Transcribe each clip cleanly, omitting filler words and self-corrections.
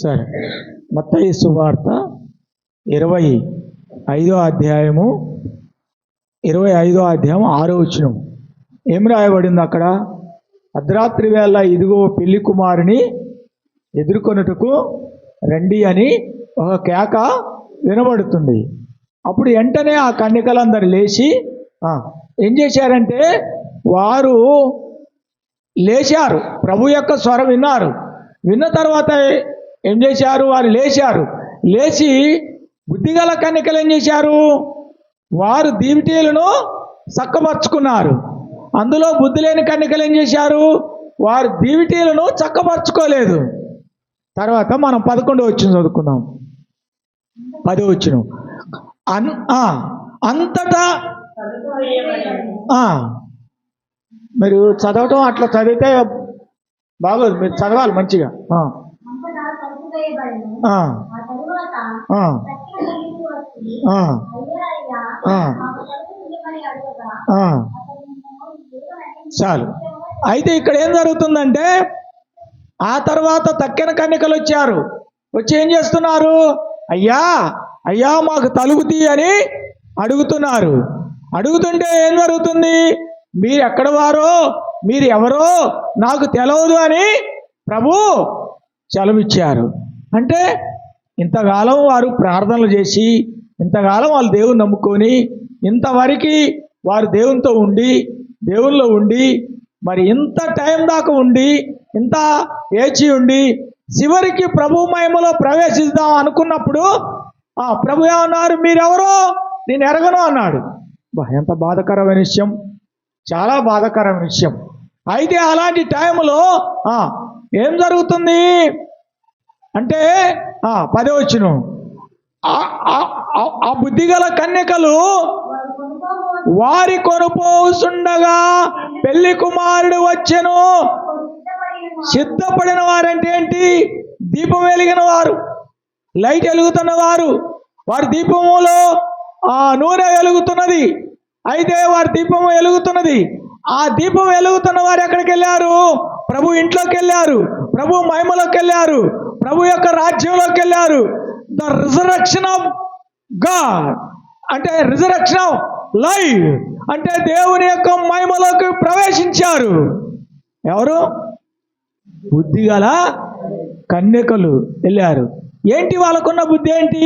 సరే, మత్తయి సువార్త 25వ అధ్యాయము 6వ వచనం ఏం రాయబడింది అక్కడ? అర్ధరాత్రి వేళ ఇదిగో పెళ్లి కుమారుని ఎదుర్కొనుటకు రండి అని ఒక కేక వినబడుతుంది. అప్పుడు వెంటనే ఆ కన్యకలందరూ లేచి ఏం చేశారంటే, వారు లేచారు. ప్రభు యొక్క స్వరం విన్నారు. విన్న తర్వాత ఏం చేశారు? వారు లేచారు. లేచి బుద్ధిగల కన్యకలు ఏం చేశారు? వారు దీవిటీలను చక్కపరుచుకున్నారు. అందులో బుద్ధి లేని కన్యకలు ఏం చేశారు? వారు దీవిటీలను చక్కపరుచుకోలేదు. తర్వాత మనం 11వ వచనం చదువుకుందాం. 10వ వచనం అంతటా మీరు చదవటం అట్లా చదివితే బాగోదు, మీరు చదవాలి మంచిగా. చాలు. అయితే ఇక్కడ ఏం జరుగుతుందంటే, ఆ తర్వాత తక్కిన కన్యకలు వచ్చారు. వచ్చి ఏం చేస్తున్నారు? అయ్యా అయ్యా మాకు తలుపు తీ అని అడుగుతున్నారు. అడుగుతుంటే ఏం జరుగుతుంది? మీరు ఎక్కడ వారో, మీరు ఎవరో నాకు తెలియదు అని ప్రభు సెలవిచ్చారు. అంటే ఇంతకాలం వారు ప్రార్థనలు చేసి, ఇంతకాలం వాళ్ళు దేవుని నమ్ముకొని, ఇంతవరకు వారు దేవునితో ఉండి, దేవునిలో ఉండి, మరి ఇంత టైం దాకా ఉండి, ఇంత ఏచి ఉండి, చివరికి ప్రభు మహిమలో ప్రవేశిద్దాం అనుకున్నప్పుడు ప్రభు ఏమన్నారు? మీరెవరో నేను ఎరగను అన్నాడు. ఎంత బాధాకరమైన విషయం, చాలా బాధాకరమైన విషయం. అయితే అలాంటి టైంలో ఏం జరుగుతుంది అంటే 10వ వచనం, ఆ బుద్ధిగల కన్యకలు వారి కొనుపోతుండగా పెళ్లి కుమారుడు వచ్చెను. సిద్ధపడిన వారంటే ఏంటి? దీపం వెలిగిన వారు, లైట్ వెలుగుతున్న వారు. వారి దీపములో నూనె వెలుగుతున్నది. అయితే వారి దీపం వెలుగుతున్నది. ఆ దీపం వెలుగుతున్న వారు ఎక్కడికి వెళ్ళారు? ప్రభు ఇంట్లోకి వెళ్ళారు, ప్రభు మహిమలోకి వెళ్ళారు, ప్రభు యొక్క రాజ్యంలోకి వెళ్ళారు. ద రిజరెక్షన్ ఆఫ్ గాడ్ అంటే రిజరెక్షన్ ఆఫ్ లైఫ్ అంటే దేవుని యొక్క మహిమలోకి ప్రవేశించారు. ఎవరు? బుద్ధిగల కన్యకలు వెళ్ళారు. ఏంటి వాళ్ళకున్న బుద్ధి ఏంటి?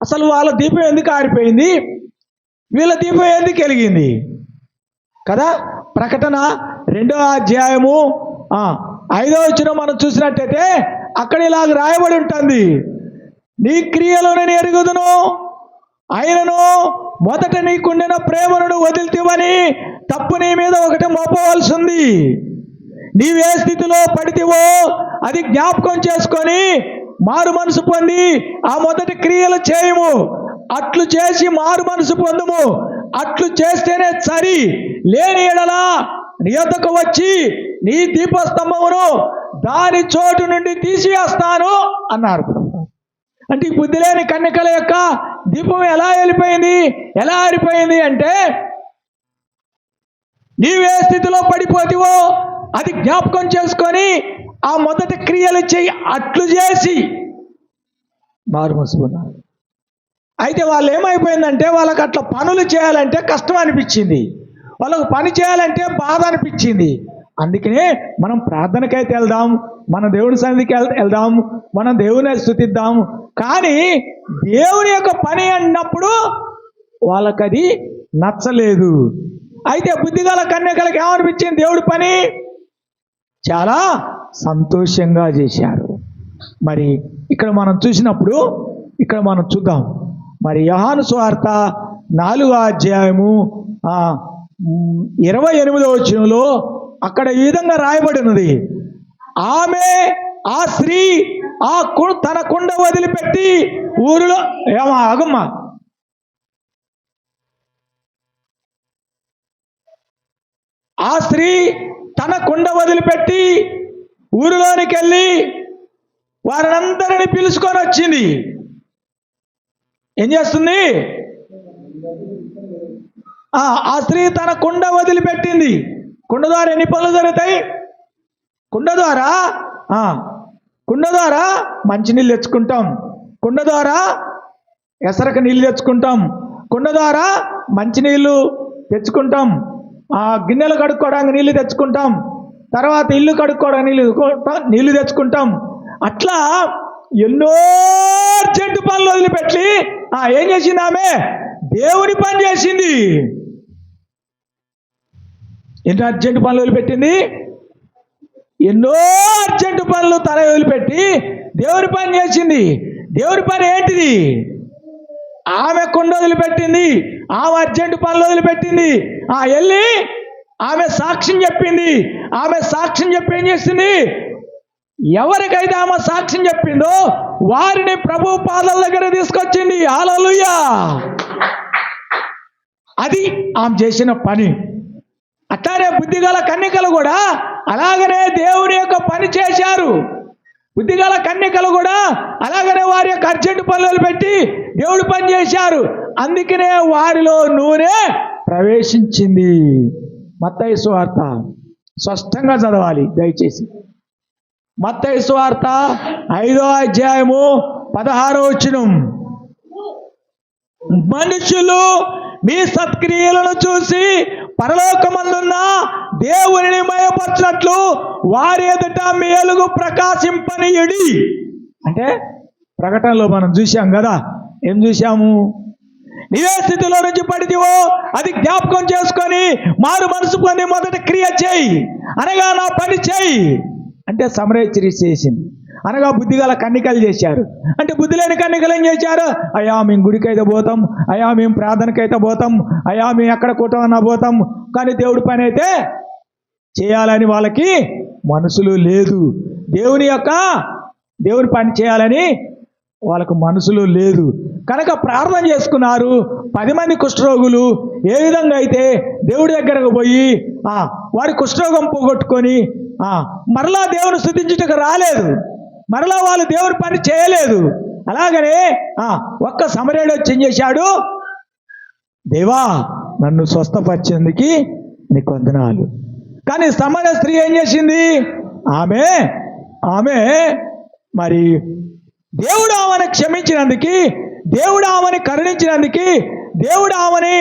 అసలు వాళ్ళ దీపం ఎందుకు ఆరిపోయింది? వీళ్ళ దీపం ఎందుకు వెలిగింది కదా? ప్రకటన 2వ అధ్యాయము 5వ వచనం మనం చూసినట్టయితే అక్కడ ఇలాగ రాయబడి ఉంటుంది, నీ క్రియలను నేను ఎరుగుదును, ఆయనను మొదట నీకుండిన ప్రేమను వదిలితివని తప్పు నీ మీద ఒకటి మోపవలసి ఉంది. నీవే స్థితిలో పడితివో అది జ్ఞాపకం చేసుకొని మారు మనసు పొంది ఆ మొదటి క్రియలు చేయము. అట్లు చేసి మారు మనసు పొందుము. అట్లు చేస్తేనే సరి, లేని ఎడల నీ యొద్దకు వచ్చి నీ దీపస్తంభమును దాని చోటు నుండి తీసివేస్తాను అన్నారు. అంటే ఈ బుద్ధి లేని కన్యకల యొక్క దీపం ఎలా వెళ్ళిపోయింది, ఎలా ఆరిపోయింది అంటే, నీవే స్థితిలో పడిపోతివో అది జ్ఞాపకం చేసుకొని ఆ మొదటి క్రియలు చేయి. అట్లు చేసి మారు మనసు పొందారు. అయితే వాళ్ళు ఏమైపోయిందంటే, వాళ్ళకి అట్లా పనులు చేయాలంటే కష్టం అనిపించింది, వాళ్ళకు పని చేయాలంటే బాధ అనిపించింది. అందుకనే మనం ప్రార్థనకైతే వెళ్దాం, మన దేవుని సన్నిధికి వెళ్దాం, మనం దేవుని స్తుతిద్దాం. కానీ దేవుని యొక్క పని అన్నప్పుడు వాళ్ళకి అది నచ్చలేదు. అయితే బుద్ధిగల కన్యకలకు ఏమనిపించింది? దేవుడి పని చాలా సంతోషంగా చేశారు. మరి ఇక్కడ మనం చూసినప్పుడు, ఇక్కడ మనం చూద్దాం. మరి యోహాను సువార్త 4వ అధ్యాయము 28వ వచనంలో అక్కడ ఈ విధంగా రాయబడినది, ఆమె ఆ స్త్రీ తన కుండ వదిలిపెట్టి ఊరిలో ఆగమ్మా ఆ స్త్రీ తన కుండ వదిలిపెట్టి ఊరిలోనికి వెళ్ళి వారినందరిని పిలుచుకొని వచ్చింది. ఏం చేస్తుంది? ఆ స్త్రీ తన కుండ వదిలిపెట్టింది. కుండ ద్వారా ఎన్ని పనులు జరుగుతాయి? కుండ ద్వారా కుండ ద్వారా మంచినీళ్ళు తెచ్చుకుంటాం, కుండ ద్వారా ఎసరకు నీళ్ళు తెచ్చుకుంటాం, కుండ ద్వారా మంచినీళ్ళు తెచ్చుకుంటాం, గిన్నెలు కడుక్కోవడానికి నీళ్ళు తెచ్చుకుంటాం, తర్వాత ఇల్లు కడుక్కోవడానికి నీళ్ళు తెచ్చుకుంటాం. అట్లా ఎన్నో అర్జెంటు పనులు వదిలిపెట్టి ఏం చేసింది ఆమె? దేవుని పని చేసింది. ఎన్నో అర్జెంటు పనులు వదిలిపెట్టింది, ఎన్నో అర్జెంటు పనులు తన వదిలిపెట్టి దేవుని పని చేసింది. దేవుని పని ఏంటిది? ఆమె కుండ వదిలిపెట్టింది, ఆమె అర్జెంటు పనులు వదిలిపెట్టింది, వెళ్ళి ఆమె సాక్ష్యం చెప్పింది. ఆమె సాక్ష్యం చెప్పి ఏం చేసింది? ఎవరికైతే ఆమె సాక్ష్యం చెప్పిందో వారిని ప్రభు పాదాల దగ్గర తీసుకొచ్చింది. హల్లెలూయా! అది ఆమె చేసిన పని. అట్లానే బుద్ధిగల కన్యకలు కూడా అలాగనే దేవుని యొక్క పని చేశారు. బుద్ధిగల కన్యకలు కూడా అలాగనే వారి యొక్క అర్జెంటు పనులు పెట్టి దేవుడి పని చేశారు. అందుకనే వారిలో నూనె ప్రవేశించింది. మత్తయి సువార్త స్పష్టంగా చదవాలి దయచేసి. మత్తయి సువార్త 5వ అధ్యాయము 16వ వచనం. మనుషులు మీ సత్క్రియలను చూసి పరలోకమందున్న దేవునిని మయపరచినట్లు వారి ఎదుట మీ వెలుగు ప్రకాశింపనీయుడి. అంటే ప్రకటనలో మనం చూసాం కదా, ఏం చూసాము? నీవే స్థితిలో నుంచి పడితివో అది జ్ఞాపకం చేసుకొని మారు మనసు పొంది మొదట క్రియ చేయి, అనగా నా పని చేయి అంటే సమరేశ్వరి చేసింది. అనగా బుద్ధిగల కన్నికలు చేశారు. అంటే బుద్ధి లేని కన్నికలు ఏం చేశారు? అయ్యా మేము గుడికైతే పోతాం, అయ్యా మేము ప్రార్థనకైతే పోతాం, అయ్యా మేము ఎక్కడ కూటమన్నా పోతాం, కానీ దేవుడి పని అయితే చేయాలని వాళ్ళకి మనసులు లేదు. దేవుని పని చేయాలని వాళ్ళకు మనసులు లేదు. కనుక ప్రార్థన చేసుకున్నారు. 10 మంది కుష్ఠరోగులు ఏ విధంగా అయితే దేవుడి దగ్గరకు పోయి వారి కుష్ఠరోగం పోగొట్టుకొని మరలా దేవుని స్తుతించుటకు రాలేదు, మరలా వాళ్ళు దేవుడి పని చేయలేదు. అలాగనే ఒక్క సమరయుడు వచ్చి ఏం చేశాడు? దేవా నన్ను స్వస్థపరిచేందుకు నీకు వందనాలు. కానీ సమరయ స్త్రీ ఏం చేసింది? ఆమె మరి దేవుడు ఆమెను క్షమించినందుకు, దేవుడు ఆమెను కరుణించినందుకు, దేవుడు ఆమెని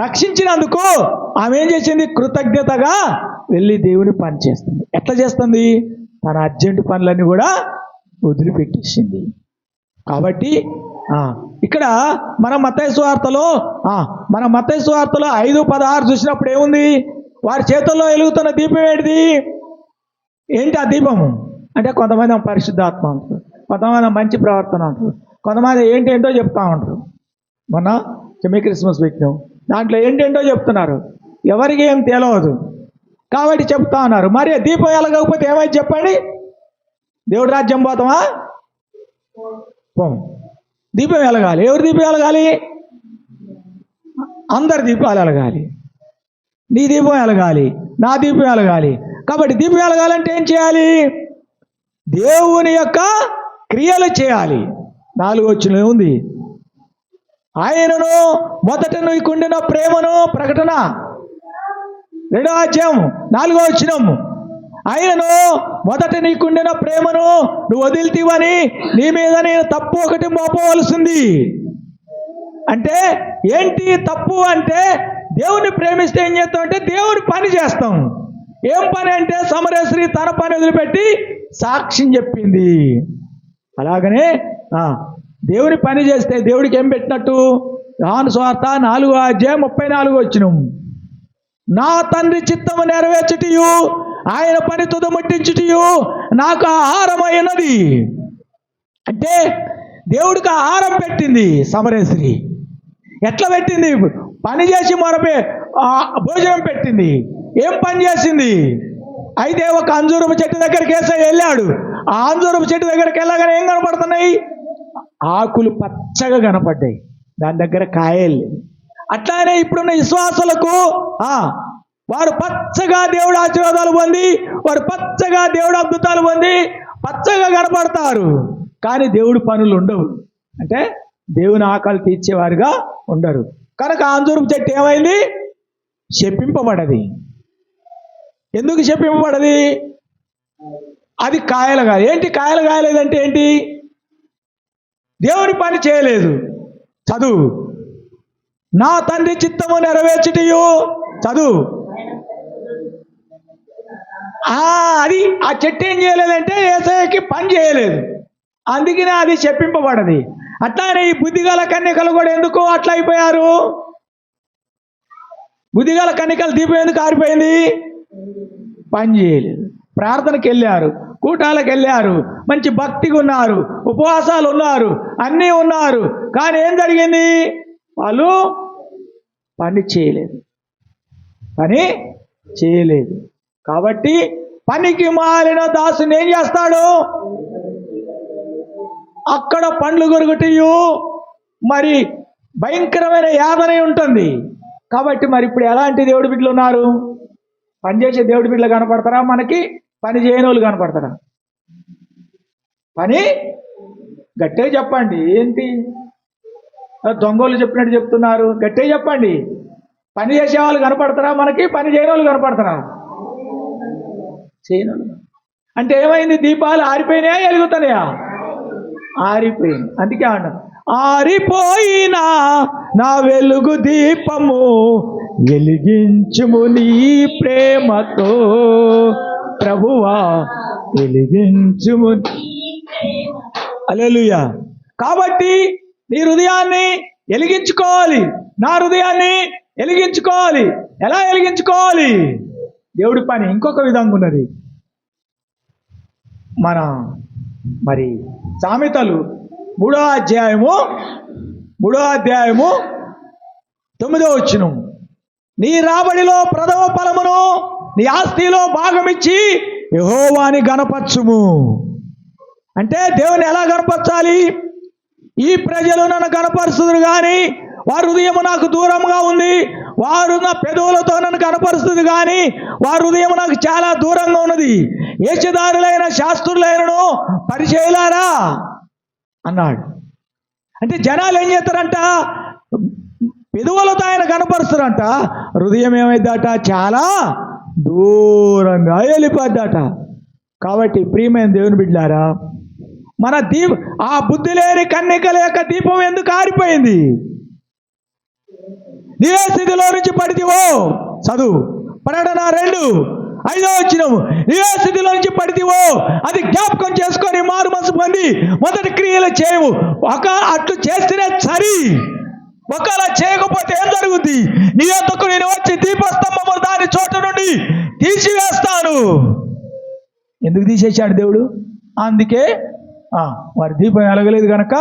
రక్షించినందుకు ఆమె ఏం చేసింది? కృతజ్ఞతగా వెళ్ళి దేవుని పని చేస్తుంది. ఎట్లా చేస్తుంది? తన అర్జెంటు పనులన్నీ కూడా వదిలిపెట్టేసింది. కాబట్టి ఇక్కడ మన మత్తయి సువార్తలో 5:16 చూసినప్పుడు ఏముంది? వారి చేతుల్లో వెలుగుతున్న దీపం ఏంటి ఆ దీపము? అంటే కొంతమంది పరిశుద్ధాత్మ అంటారు, కొంతమంది మంచి ప్రవర్తన అంటారు, కొంతమంది ఏంటేంటో చెప్తా ఉంటారు. మొన్న సెమీ క్రిస్మస్ పెట్టినాం, దాంట్లో ఏంటేంటో చెప్తున్నారు, ఎవరికి ఏం తెలియదు కాబట్టి చెప్తా ఉన్నారు. మరి దీపం వెలగకపోతే ఏమైంది చెప్పండి? దేవుడి రాజ్యం పోతామా? దీపం వెలగాలి. ఎవరి దీపం వెలగాలి? అందరి దీపాలు వెలగాలి. నీ దీపం వెలగాలి, నా దీపం వెలగాలి. కాబట్టి దీపం వెలగాలంటే ఏం చేయాలి? దేవుని యొక్క క్రియలు చేయాలి. 4వ వచనం ఉంది, ఆయనను మొదట నీకుండిన ప్రేమను ప్రకటన 2వ అధ్యాయం 4వ వచనం. ఆయనను మొదట నీకుండిన ప్రేమను నువ్వు వదిలితీవని నీ మీద నేను తప్పు ఒకటి మోపవలసింది. అంటే ఏంటి తప్పు? అంటే దేవుని ప్రేమిస్తే ఏం చేస్తాం అంటే దేవుని పని చేస్తాం. ఏం పని అంటే సమరేశ్వరి తన పని వదిలిపెట్టి సాక్ష్యం చెప్పింది. అలాగనే దేవుని పని చేస్తే దేవుడికి ఏం పెట్టినట్టు? యోహాను సువార్త 4వ అధ్యాయం 34వ వచనం. నా తండ్రి చిత్తము నెరవేర్చుటయు ఆయన పని తుదముట్టించుటయు నాకు ఆహారమైనది. అంటే దేవుడికి ఆహారం పెట్టింది సమరేశ్వరి. ఎట్లా పెట్టింది? పని చేసి మరపే భోజనం పెట్టింది. ఏం పని చేసింది? అయితే ఒక అంజూరపు చెట్టు దగ్గరికి యేసయ్య వెళ్ళాడు. ఆ అంజూరపు చెట్టు దగ్గరికి వెళ్ళగానే ఏం కనపడుతున్నాయి? ఆకులు పచ్చగా కనపడ్డాయి, దాని దగ్గర కాయలు. అట్లానే ఇప్పుడున్న విశ్వాసులకు వారు పచ్చగా దేవుడు ఆశీర్వాదాలు పొంది, వారు పచ్చగా దేవుడు అద్భుతాలు పొంది పచ్చగా కనపడతారు, కానీ దేవుడి పనులు ఉండవు. అంటే దేవుని ఆకలి తీర్చేవారుగా ఉండరు. కనుక అంజూరపు చెట్టు ఏమైంది? శపింపబడది. ఎందుకు శపింపబడది? అది కాయలు కాదు. ఏంటి కాయలు కాయలేదంటే ఏంటి? దేవుని పని చేయలేదు. చదువు. నా తండ్రి చిత్తము నెరవేర్చుటయు చదువు. అది ఆ చెట్టు ఏం చేయలేదంటే యేసయ్యకి పని చేయలేదు, అందుకనే అది చెప్పింపబడది. అట్లానే ఈ బుద్ధిగల కన్యకలు కూడా ఎందుకు అట్లా అయిపోయారు? బుద్ధిగల కన్యకల దీపం ఎందుకు ఆరిపోయింది? పని చేయలేదు. ప్రార్థనకి వెళ్ళారు, కూటాలకు వెళ్ళారు, మంచి భక్తిగా ఉన్నారు, ఉపవాసాలు ఉన్నారు, అన్నీ ఉన్నారు, కానీ ఏం జరిగింది? వాళ్ళు పని చేయలేదు. కాబట్టి పనికి మాలిన దాసుని ఏం చేస్తాడు? అక్కడ పండ్లు కొరుకుటయు మరి భయంకరమైన యాతన ఉంటుంది. కాబట్టి మరి ఇప్పుడు ఎలాంటి దేవుడి బిడ్డలు ఉన్నారు? పనిచేసే దేవుడి బిడ్డలు కనపడతారా మనకి? పని చేయని వాళ్ళు కనపడతారా? పని గట్టే చెప్పండి. ఏంటి దొంగలు చెప్పినట్టు చెప్తున్నారు? గట్టే చెప్పండి. పని చేసే వాళ్ళు కనపడతారా మనకి? పని చేయని వాళ్ళు కనపడతారా? చేయని వాళ్ళు. అంటే ఏమైంది? దీపాలు ఆరిపోయినాయా వెలుగుతున్నాయా? ఆరిపోయింది. అందుకే అన్నాడు, ఆరిపోయినా నా వెలుగు దీపము వెలిగించుము నీ ప్రేమతో ప్రభువా వెలిగించుము. హల్లెలూయా. కాబట్టి నీ హృదయాన్ని వెలిగించుకోవాలి, నా హృదయాన్ని వెలిగించుకోవాలి. ఎలా వెలిగించుకోవాలి? దేవుడి పని ఇంకొక విధంగా ఉన్నది. మరి సామెతలు 3వ అధ్యాయము 9వ నీ రాబడిలో ప్రథమ ఫలమును నీ ఆస్తిలో భాగమిచ్చి యెహోవాని గణపరచుము. అంటే దేవుని ఎలా గణపరచాలి? ఈ ప్రజలు నన్ను గణపరుస్తున్నారు కానీ వారి హృదయం నాకు దూరంగా ఉంది, వారు నా పెదవులతో నన్ను కనపరుస్తుంది కానీ వారి హృదయం నాకు చాలా దూరంగా ఉన్నది. వేషధారులైన శాస్త్రులైనను పరిచయలారా అన్నాడు. అంటే జనాలు ఏం చేస్తారంట? పెదవులతో ఆయన కనపరుస్తారంట, హృదయం ఏమైందట? చాలా దూరంగా వెళ్ళిపోద్దట. కాబట్టి ప్రియమైన దేవుని బిడ్డలారా, మన ఆ బుద్ధి లేని కన్యకల యొక్క దీపం ఎందుకు ఆరిపోయింది? నీవే స్థితిలో నుంచి పడితివో. చదువు. ప్రకటన 2:5 నీవే స్థితిలో నుంచి పడితివో అది జ్ఞాపకం చేసుకొని మారు మనసు పొంది మొదటి క్రియలు చేయవు. అట్లు చేస్తేనే సరి, ఒకవేళ చేయకపోతే ఏం జరుగుద్ది? నీ యొద్దకు నేను వచ్చి దీపస్తంభము దాని చోట నుండి తీసివేస్తాను. ఎందుకు తీసేశాడు దేవుడు? అందుకే వారి దీపం వెలగలేదు కనుక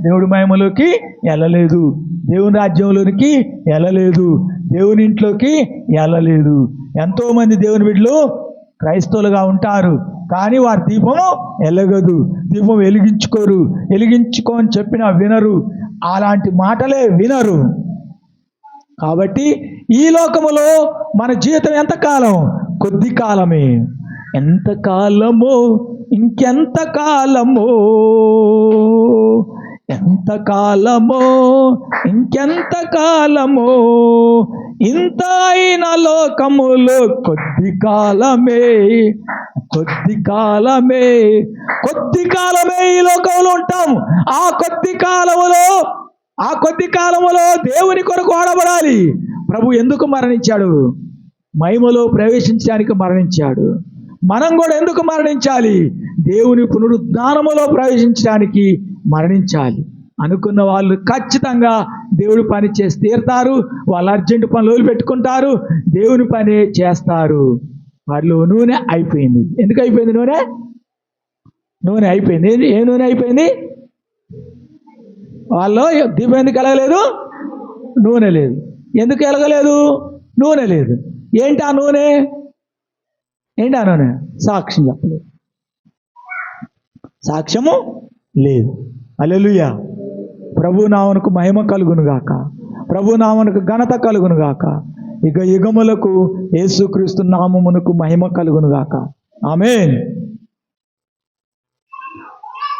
దేవుడి మహిమలోకి వెళ్ళలేదు, దేవుని రాజ్యంలోనికి వెళ్ళలేదు, దేవుని ఇంట్లోకి వెళ్ళలేదు. ఎంతోమంది దేవుని బిడ్డలు క్రైస్తవులుగా ఉంటారు కానీ వారి దీపం వెలగదు, దీపం వెలిగించుకోరు. వెలిగించుకోని చెప్పినా వినరు, అలాంటి మాటలే వినరు. కాబట్టి ఈ లోకములో మన జీవితం ఎంతకాలం? కొద్ది కాలమే. ఎంతకాలమో, ఇంకెంత కాలమో, ఎంతకాలమో, ఇంకెంత కాలమో, ఇంత అయిన లోకములో కొద్ది కాలమే, కొద్ది కాలమే, కొద్ది కాలమే ఈ లోకంలో ఉంటాము. ఆ కొద్ది కాలములో దేవుని కొరకు వాడబడాలి. ప్రభు ఎందుకు మరణించాడు? మహిమలో ప్రవేశించడానికి మరణించాడు. మనం కూడా ఎందుకు మరణించాలి? దేవుని పునరుద్ధానములో ప్రవేశించడానికి మరణించాలి. అనుకున్న వాళ్ళు ఖచ్చితంగా దేవుడి పని చేసి తీరుతారు. వాళ్ళు అర్జెంటు పనులు వదిలిపెట్టుకుంటారు, దేవుని పని చేస్తారు. వాళ్ళు నూనె అయిపోయింది. ఎందుకు అయిపోయింది? నూనె అయిపోయింది. ఏ నూనె అయిపోయింది? వాళ్ళు దీపం ఎందుకు వెలగలేదు? నూనె లేదు. ఎందుకు వెలగలేదు? నూనె లేదు. ఏంటి ఆ నూనె? సాక్ష్యం చెప్పలేదు, సాక్ష్యము లేదు. హల్లెలూయా. ప్రభు నామమునకు మహిమ కలుగును గాక, ప్రభు నామమునకు ఘనత కలుగును గాక. యుగములకు యేసుక్రీస్తు నామమునకు మహిమ కలుగును గాక. ఆమేన్.